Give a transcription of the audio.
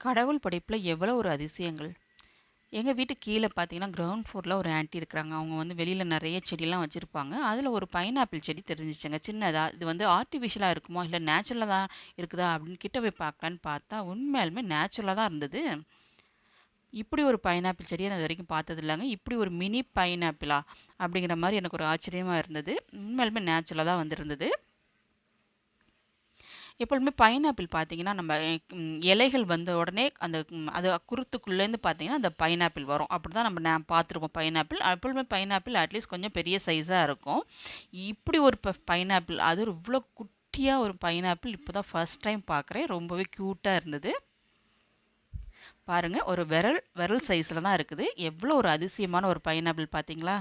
கடவுள் படைப்பில் எவ்வளோ ஒரு அதிசயங்கள். எங்கள் வீட்டு கீழே பார்த்தீங்கன்னா கிரவுண்ட் ஃப்ளோரில் ஒரு ஆன்ட்டி இருக்கிறாங்க. அவங்க வந்து வெளியில் நிறைய செடிலாம் வச்சுருப்பாங்க. அதில் ஒரு பைனாப்பிள் செடி தெரிஞ்சிச்சுங்க சின்னதாக. இது வந்து ஆர்டிஃபிஷியலாக இருக்குமோ இல்லை நேச்சுரலாக தான் இருக்குதா அப்படின்னு கிட்ட போய் பார்க்கலான்னு பார்த்தா உண்மையாலுமே நேச்சுரலாக தான் இருந்தது. இப்படி ஒரு பைனாப்பிள் செடியை நான் இது வரைக்கும் பார்த்தது இல்லைங்க. இப்படி ஒரு மினி பைனாப்பிளா அப்படிங்கிற மாதிரி எனக்கு ஒரு ஆச்சரியமாக இருந்தது. உண்மையாலுமே நேச்சுரலாக தான் வந்திருந்தது. எப்பொழுதுமே பைனாப்பிள் பார்த்தீங்கன்னா, நம்ம இலைகள் வந்த உடனே அந்த அது குருத்துக்குள்ளேருந்து பார்த்தீங்கன்னா, அந்த பைனாப்பிள் வரும். அப்படிதான் நம்ம பார்த்துருப்போம் பைனாப்பிள். எப்பொழுதுமே பைனாப்பிள் அட்லீஸ்ட் கொஞ்சம் பெரிய சைஸா இருக்கும். இப்படி ஒரு பைனாப்பிள் அது இவ்வளோ குட்டியா ஒரு பைனாப்பிள் இப்போ தான் ஃபர்ஸ்ட் டைம் பார்க்குறேன். ரொம்பவே க்யூட்டா இருந்தது. பாருங்க ஒரு விரல் விரல் சைஸ்ல தான் இருக்குது. எவ்வளோ ஒரு அதிசயமான ஒரு பைனாப்பிள் பார்த்தீங்களா?